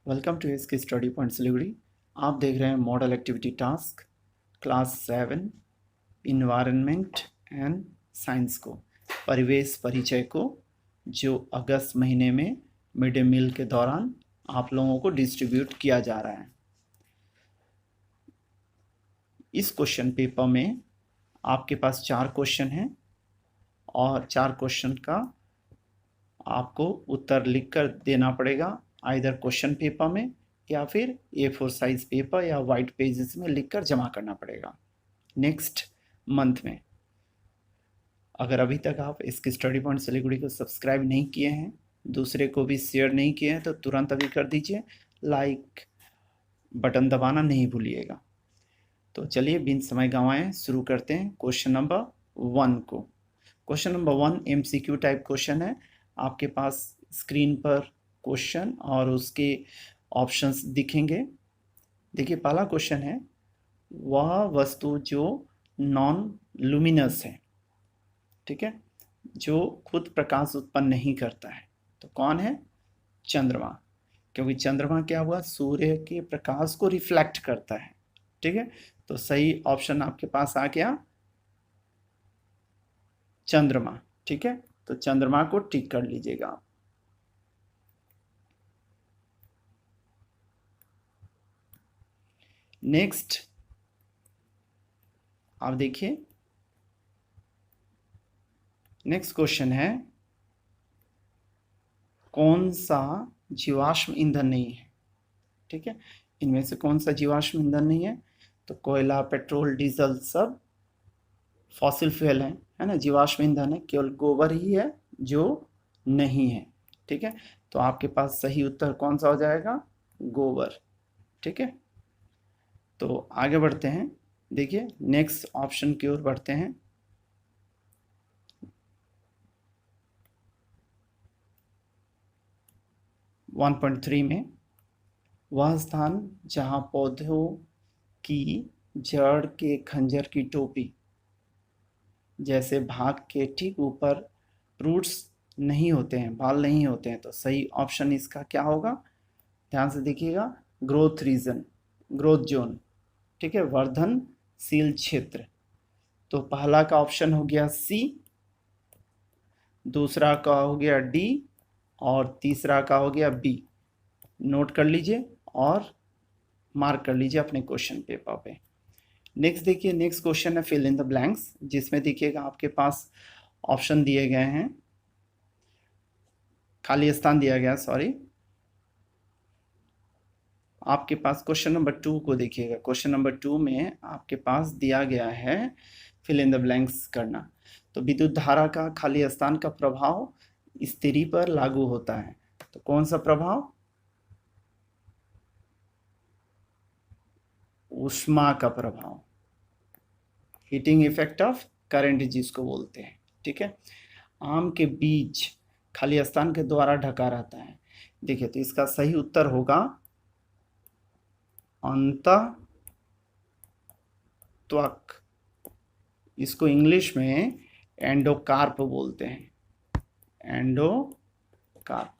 Welcome to S के study point Siliguri. आप देख रहे हैं model activity task class 7 environment and science को, परिवेश परिचय को, जो अगस्त महीने में मिड डे मील के दौरान आप लोगों को डिस्ट्रीब्यूट किया जा रहा है। इस क्वेश्चन पेपर में आपके पास 4 क्वेश्चन हैं और 4 क्वेश्चन का आपको उत्तर लिखकर देना पड़ेगा, आइदर क्वेश्चन पेपर में या फिर A4 साइज पेपर या वाइट पेजेस में लिखकर जमा करना पड़ेगा नेक्स्ट मंथ में। अगर अभी तक आप इसके स्टडी पॉइंट सिलीगुड़ी को सब्सक्राइब नहीं किए हैं, दूसरे को भी शेयर नहीं किए हैं, तो तुरंत अभी कर दीजिए। लाइक बटन दबाना नहीं भूलिएगा। तो चलिए बिन समय गंवाए शुरू करते हैं क्वेश्चन नंबर 1 को। Question number 1 MCQ type question है। आपके पास स्क्रीन पर क्वेश्चन और उसके ऑप्शंस दिखेंगे। देखिए पहला क्वेश्चन है, वह वस्तु जो नॉन लुमिनस है, ठीक है, जो खुद प्रकाश उत्पन्न नहीं करता है, तो कौन है? चंद्रमा। क्योंकि चंद्रमा क्या हुआ, सूर्य के प्रकाश को रिफ्लेक्ट करता है, ठीक है। तो सही ऑप्शन आपके पास आ गया चंद्रमा, ठीक है। तो चंद्रमा को टिक कर लीजिएगा आप। नेक्स्ट आप देखिए, नेक्स्ट क्वेश्चन है, कौन सा जीवाश्म ईंधन नहीं है, ठीक है। इनमें से कौन सा जीवाश्म ईंधन नहीं है? तो कोयला, पेट्रोल, डीजल सब फॉसिल फ्यूल है ना, जीवाश्म ईंधन है। केवल गोबर ही है जो नहीं है, ठीक है। तो आपके पास सही उत्तर कौन सा हो जाएगा? गोबर, ठीक है। तो आगे बढ़ते हैं, देखिए नेक्स्ट ऑप्शन की ओर बढ़ते हैं। वन पॉइंट थ्री में, वह स्थान जहाँ पौधों की जड़ के खंजर की टोपी जैसे भाग के ठीक ऊपर रूट्स नहीं होते हैं, बाल नहीं होते हैं, तो सही ऑप्शन इसका क्या होगा? ध्यान से देखिएगा, ग्रोथ रीजन, ग्रोथ जोन, ठीक है, वर्धनशील क्षेत्र। तो पहला का ऑप्शन हो गया सी, दूसरा का हो गया डी और तीसरा का हो गया बी। नोट कर लीजिए और मार्क कर लीजिए अपने क्वेश्चन पेपर पे। नेक्स्ट देखिए, नेक्स्ट क्वेश्चन है फिल इन द ब्लैंक्स, जिसमें देखिएगा आपके पास ऑप्शन दिए गए हैं, खाली स्थान दिया गया, सॉरी। आपके पास क्वेश्चन नंबर 2 को देखिएगा। क्वेश्चन नंबर 2 में आपके पास दिया गया है फिल इन द ब्लैंक्स करना। तो विद्युत धारा का खाली स्थान का प्रभाव स्थिति पर लागू होता है, तो कौन सा प्रभाव? ऊष्मा का प्रभाव, हीटिंग इफेक्ट ऑफ करंट जिसको बोलते हैं, ठीक है। आम के बीज खाली स्थान के द्वारा ढका रहता है। देखिए तो इसका सही उत्तर होगा अंतः त्वक। इसको इंग्लिश में एंडोकार्प बोलते हैं, एंडोकार्प।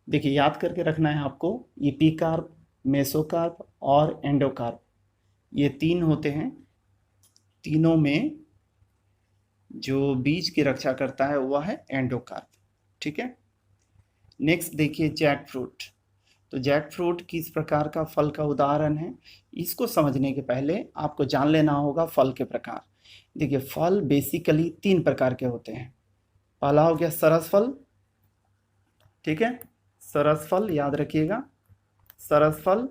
देखिए याद करके रखना है आपको, एपिकार्प, मेसोकार्प और एंडोकार्प, ये 3 होते हैं। तीनों में जो बीज की रक्षा करता है वह है एंडोकार्प, ठीक है। नेक्स्ट देखिए जैक फ्रूट। तो जैक फ्रूट किस प्रकार का फल का उदाहरण है? इसको समझने के पहले आपको जान लेना होगा फल के प्रकार। देखिए फल बेसिकली 3 प्रकार के होते हैं। पहला हो गया सरस फल, ठीक है, सरस फल याद रखिएगा, सरस फल।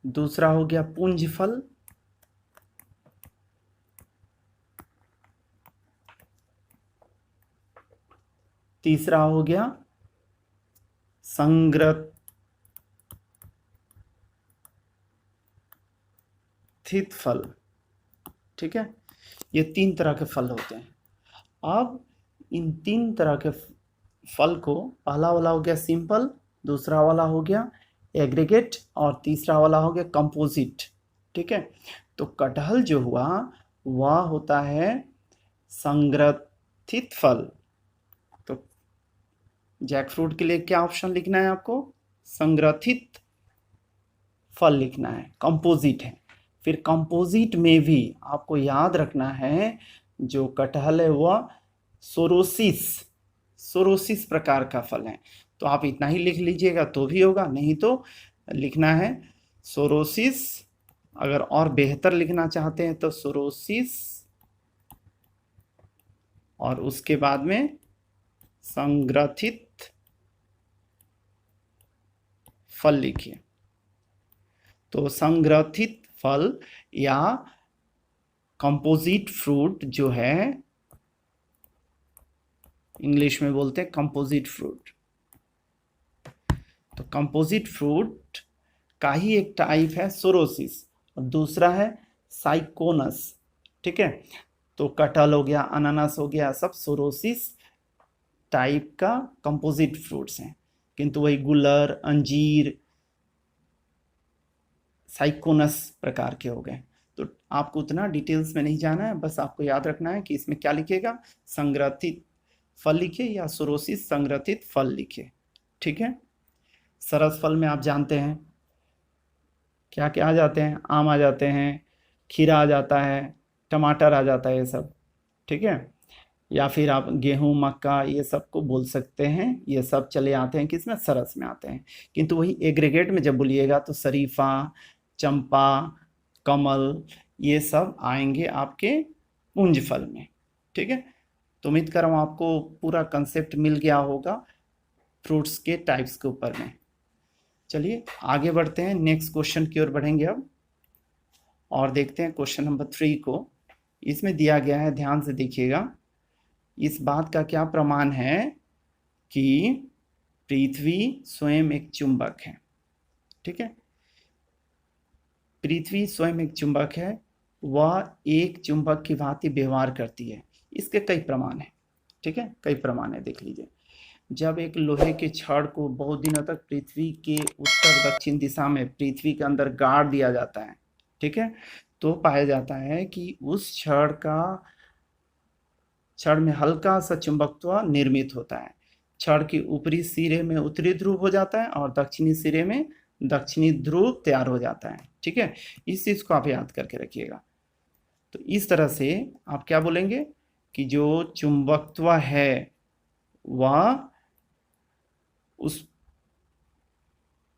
दूसरा हो गया पुंज फल, तीसरा हो गया संग्रथित फल, ठीक है। ये 3 तरह के फल होते हैं। अब इन 3 तरह के फल को, पहला वाला हो गया सिंपल, दूसरा वाला हो गया एग्रीगेट और तीसरा वाला हो गया कंपोजिट, ठीक है। तो कटहल जो हुआ वह होता है संग्रथित फल। तो जैक फ्रूट के लिए क्या ऑप्शन लिखना है आपको? संग्रथित फल लिखना है, कंपोजिट है। फिर कंपोजिट में भी आपको याद रखना है जो कटहल है वह सोरोसिस सोरोसिस प्रकार का फल है। तो आप इतना ही लिख लीजिएगा तो भी होगा, नहीं तो लिखना है सोरोसिस। अगर और बेहतर लिखना चाहते हैं तो सोरोसिस और उसके बाद में संग्रथित फल लिखिए। तो संग्रथित फल या कंपोजिट फ्रूट जो है, इंग्लिश में बोलते हैं कंपोजिट फ्रूट। तो कंपोजिट फ्रूट का ही एक टाइप है सोरोसिस और दूसरा है साइकोनस। ठीक है, तो कटहल हो गया, अनानास हो गया, सब सोरोसिस टाइप का कंपोजिट फ्रूट्स हैं। किंतु वही गुलर, अंजीर साइकोनस प्रकार के हो गए। तो आपको उतना डिटेल्स में नहीं जाना है, बस आपको याद रखना है कि इसमें क्या लिखिएगा, संग्रथित फल लिखिए या सोरोसिस संग्रथित फल लिखिए। ठीक है, सरस फल में आप जानते हैं क्या क्या आ जाते हैं, आम आ जाते हैं, खीरा आ जाता है, टमाटर आ जाता है, ये सब। ठीक है, या फिर आप गेहूं, मक्का ये सब को बोल सकते हैं, ये सब चले आते हैं किसमें, सरस में आते हैं। किंतु वही एग्रीगेट में जब बोलिएगा तो शरीफा, चंपा, कमल ये सब आएंगे आपके पुंज फल में। ठीक है, तो उम्मीद कर रहा हूँ आपको पूरा कंसेप्ट मिल गया होगा फ्रूट्स के टाइप्स के ऊपर में। चलिए आगे बढ़ते हैं, नेक्स्ट क्वेश्चन की ओर बढ़ेंगे अब और देखते हैं क्वेश्चन नंबर 3 को। इसमें दिया गया है, ध्यान से देखिएगा, इस बात का क्या प्रमाण है कि पृथ्वी स्वयं एक चुंबक है। ठीक है, पृथ्वी स्वयं एक चुंबक है, वह एक चुंबक की भांति व्यवहार करती है। इसके कई प्रमाण हैं। ठीक है, कई प्रमाण है, देख लीजिए। जब एक लोहे के छड़ को बहुत दिनों तक पृथ्वी के उत्तर दक्षिण दिशा में पृथ्वी के अंदर गाड़ दिया जाता है, ठीक है, तो पाया जाता है कि उस छड़ में हल्का सा चुंबकत्व निर्मित होता है। छड़ के ऊपरी सिरे में उत्तरी ध्रुव हो जाता है और दक्षिणी सिरे में दक्षिणी ध्रुव तैयार हो जाता है। ठीक है, इस चीज को आप याद करके रखिएगा। तो इस तरह से आप क्या बोलेंगे कि जो चुंबकत्व है वह उस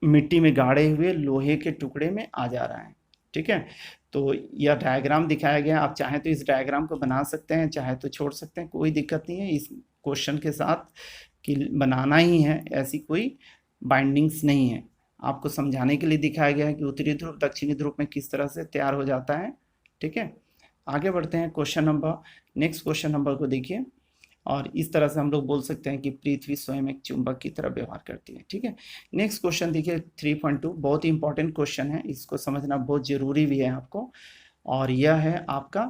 मिट्टी में गाड़े हुए लोहे के टुकड़े में आ जा रहा है। ठीक है, तो यह डायग्राम दिखाया गया है। आप चाहें तो इस डायग्राम को बना सकते हैं, चाहे तो छोड़ सकते हैं, कोई दिक्कत नहीं है। इस क्वेश्चन के साथ कि बनाना ही है, ऐसी कोई बाइंडिंग्स नहीं है। आपको समझाने के लिए दिखाया गया है कि उत्तरी ध्रुव दक्षिणी ध्रुव में किस तरह से तैयार हो जाता है। ठीक है, आगे बढ़ते हैं नेक्स्ट क्वेश्चन नंबर को देखिए। और इस तरह से हम लोग बोल सकते हैं कि पृथ्वी स्वयं एक चुंबक की तरह व्यवहार करती है। ठीक है, नेक्स्ट क्वेश्चन देखिए 3.2, बहुत ही इंपॉर्टेंट क्वेश्चन है, इसको समझना बहुत जरूरी भी है आपको। और यह है आपका,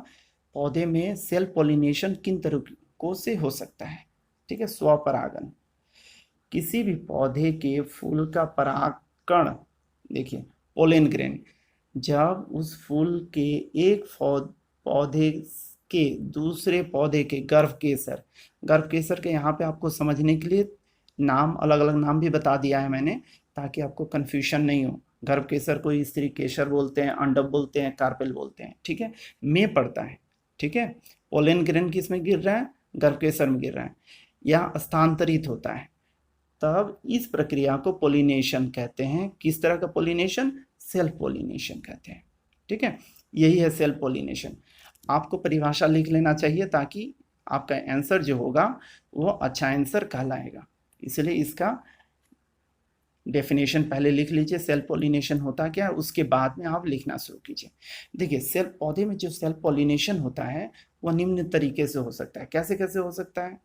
पौधे में सेल्फ पॉलिनेशन किन तरीकों से हो सकता है। ठीक है, स्वपरागन। किसी भी पौधे के फूल का परागकण, देखिए पोलन ग्रेन, जब उस फूल के एक पौधे के दूसरे पौधे के गर्भकेसर के यहाँ पे आपको समझने के लिए नाम, अलग अलग नाम भी बता दिया है मैंने, ताकि आपको कन्फ्यूजन नहीं हो। गर्भकेसर को स्त्री केसर बोलते हैं, अंडब बोलते हैं, कार्पेल बोलते हैं। ठीक है, में पड़ता है। ठीक है, पोलन ग्रेन किस में गिर रहा है, गर्भकेसर में गिर रहा है, यह स्थानांतरित होता है, तब इस प्रक्रिया को पोलिनेशन कहते हैं। किस तरह का पोलिनेशन, सेल्फ पोलिनेशन कहते हैं। ठीक है, यही है सेल्फ पोलिनेशन। आपको परिभाषा लिख लेना चाहिए ताकि आपका आंसर जो होगा वो अच्छा आंसर कहलाएगा। इसलिए इसका डेफिनेशन पहले लिख लीजिए, सेल्फ पॉलिनेशन होता क्या है, उसके बाद में आप लिखना शुरू कीजिए। देखिए पौधे में जो सेल्फ पॉलिनेशन होता है वह निम्न तरीके से हो सकता है। कैसे कैसे हो सकता है,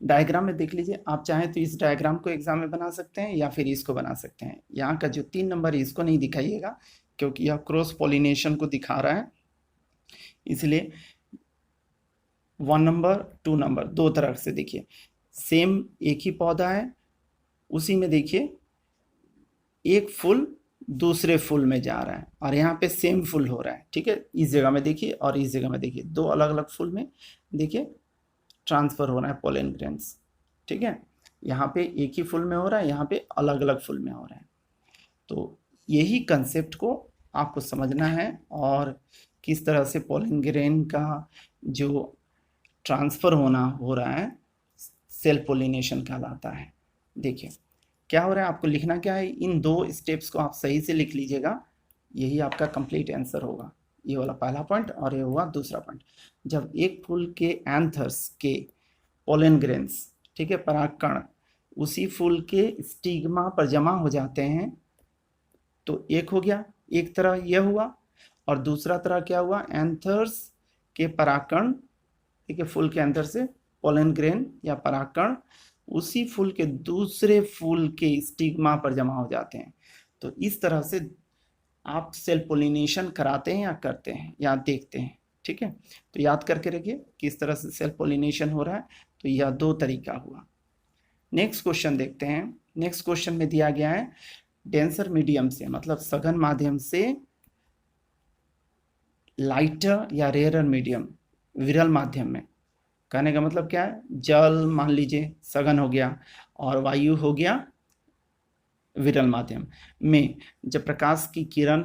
डायग्राम में देख लीजिए। आप चाहें तो इस डायग्राम को एग्जाम में बना सकते हैं या फिर इसको बना सकते हैं। यहाँ का जो 3 नंबर है इसको नहीं दिखाइएगा क्योंकि यह क्रॉस पॉलिनेशन को दिखा रहा है, इसलिए 1 नंबर 2 नंबर दो तरह से देखिए। सेम एक ही पौधा है, उसी में देखिए एक फूल दूसरे फूल में जा रहा है और यहाँ पे सेम फूल हो रहा है। ठीक है, इस जगह में देखिए और इस जगह में देखिए, दो अलग अलग फूल में देखिए ट्रांसफर हो रहा है पोलन ग्रेन्स। ठीक है, यहाँ पे एक ही फूल में हो रहा है, यहाँ पे अलग अलग फूल में हो रहा है। तो यही कंसेप्ट को आपको समझना है और किस तरह से पोलन ग्रेन का जो ट्रांसफ़र होना हो रहा है सेल्फ पोलिनेशन कहलाता है। देखिए क्या हो रहा है, आपको लिखना क्या है, इन 2 स्टेप्स को आप सही से लिख लीजिएगा, यही आपका कंप्लीट आंसर होगा। ये वाला पहला पॉइंट और ये हुआ दूसरा पॉइंट। जब एक फूल के एंथर्स के पोलन ग्रेन्स, ठीक है, परागकण उसी फूल के स्टिग्मा पर जमा हो जाते हैं, तो एक हो गया, एक तरह यह हुआ, और दूसरा तरह क्या हुआ, एंथर्स के परागकण, ठीक है, फूल के अंदर से पोलन ग्रेन या परागकण उसी फूल के दूसरे फूल के स्टिग्मा पर जमा हो जाते हैं। तो इस तरह से आप सेल्फ पोलिनेशन कराते हैं या करते हैं या देखते हैं, ठीक है। तो याद करके रखिए किस तरह से सेल्फ पोलिनेशन हो रहा है। तो यह 2 तरीका हुआ। नेक्स्ट क्वेश्चन देखते हैं। नेक्स्ट क्वेश्चन में दिया गया है डेंसर मीडियम से, मतलब सघन माध्यम से लाइटर या रेयर मीडियम, विरल माध्यम में, कहने का मतलब क्या है, जल मान लीजिए सघन हो गया और वायु हो गया विरल माध्यम में जब प्रकाश की किरण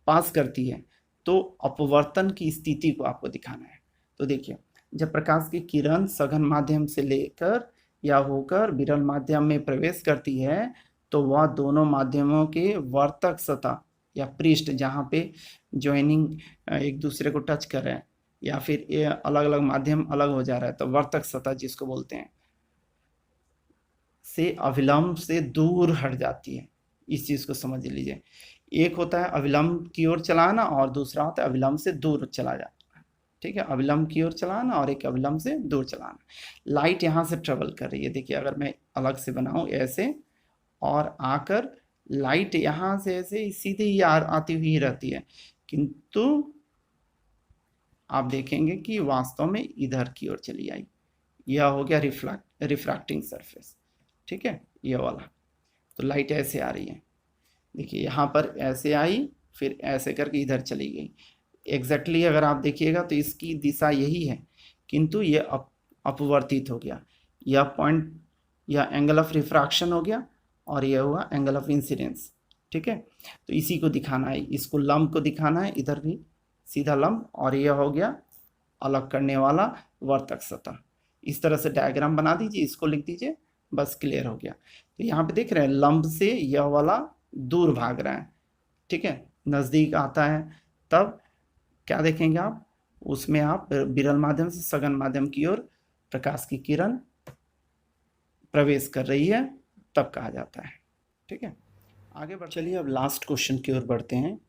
पास करती है तो अपवर्तन की स्थिति को आपको दिखाना है। तो देखिए जब प्रकाश की किरण सघन माध्यम से लेकर या होकर विरल माध्यम में प्रवेश करती है तो वह दोनों माध्यमों के वर्तक सतह या पृष्ठ, जहाँ पे ज्वाइनिंग एक दूसरे को टच कर रहे हैं या फिर ये अलग अलग माध्यम अलग हो जा रहा है, तो वर्तक सतह जिसको बोलते हैं, से अविलंब से दूर हट जाती है। इस चीज़ को समझ लीजिए। एक होता है अविलंब की ओर चलाना और दूसरा होता है अविलंब से दूर चला जाना, ठीक है, अविलंब की ओर चलाना और एक अविलंब से दूर चलाना। लाइट यहाँ से ट्रेवल कर रही है, देखिए अगर मैं अलग से बनाऊँ ऐसे और आकर लाइट यहाँ से ऐसे सीधे ही आती हुई रहती है, किंतु आप देखेंगे कि वास्तव में इधर की ओर चली आई। यह हो गया रिफ्रैक्टिंग सरफेस, ठीक है, ये वाला। तो लाइट ऐसे आ रही है, देखिए यहाँ पर ऐसे आई फिर ऐसे करके इधर चली गई। एग्जैक्टली अगर आप देखिएगा तो इसकी दिशा यही है, किंतु ये अपवर्तित हो गया। यह पॉइंट या एंगल ऑफ रिफ्रैक्शन हो गया और यह हुआ एंगल ऑफ इंसिडेंस, ठीक है। तो इसी को दिखाना है, इसको लंब को दिखाना है, इधर भी सीधा लंब, और यह हो गया अलग करने वाला वर्तक सतह। इस तरह से डायग्राम बना दीजिए, इसको लिख दीजिए, बस क्लियर हो गया। तो यहाँ पे देख रहे हैं लंब से यह वाला दूर भाग रहा है, ठीक है, नज़दीक आता है, तब क्या देखेंगे आप, उसमें आप विरल माध्यम से सघन माध्यम की ओर प्रकाश की किरण प्रवेश कर रही है, तब कहा जाता है, ठीक है। आगे बढ़ चलिए अब लास्ट क्वेश्चन की ओर बढ़ते हैं।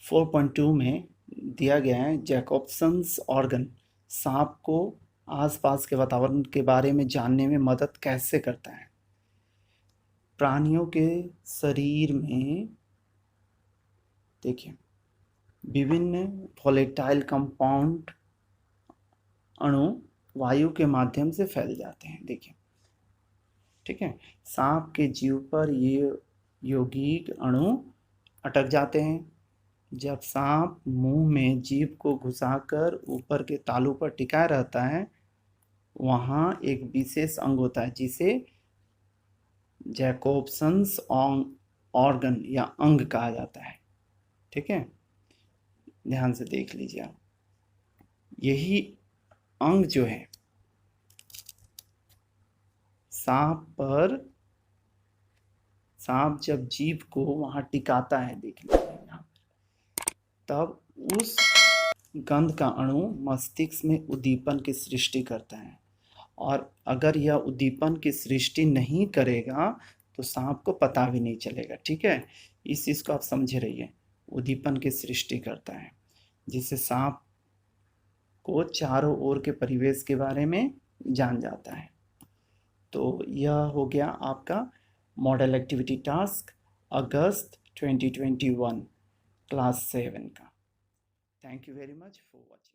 4.2 में दिया गया है जैकोब्सन्स ऑर्गन सांप को आसपास के वातावरण के बारे में जानने में मदद कैसे करता है। प्राणियों के शरीर में देखिए विभिन्न वोलेटाइल कंपाउंड अणु वायु के माध्यम से फैल जाते हैं, देखिए, ठीक है। सांप के जीव पर ये यौगिक अणु अटक जाते हैं। जब सांप मुंह में जीभ को घुसाकर ऊपर के तालू पर टिकाए रहता है, वहाँ एक विशेष अंग होता है जिसे जैकोब्सन्स ऑर्गन या अंग कहा जाता है, ठीक है। ध्यान से देख लीजिए आप, यही अंग जो है सांप जब जीभ को वहां टिकाता है, देख लीजिए यहाँ, तब उस गंध का अणु मस्तिष्क में उद्दीपन की सृष्टि करता है, और अगर यह उद्दीपन की सृष्टि नहीं करेगा तो सांप को पता भी नहीं चलेगा, ठीक है। इस चीज़ को आप समझे रहिए, उद्दीपन की सृष्टि करता है जिससे सांप को चारों ओर के परिवेश के बारे में जान जाता है। तो यह हो गया आपका मॉडल एक्टिविटी टास्क अगस्त 2021 क्लास 7 का। Thank you very much for watching.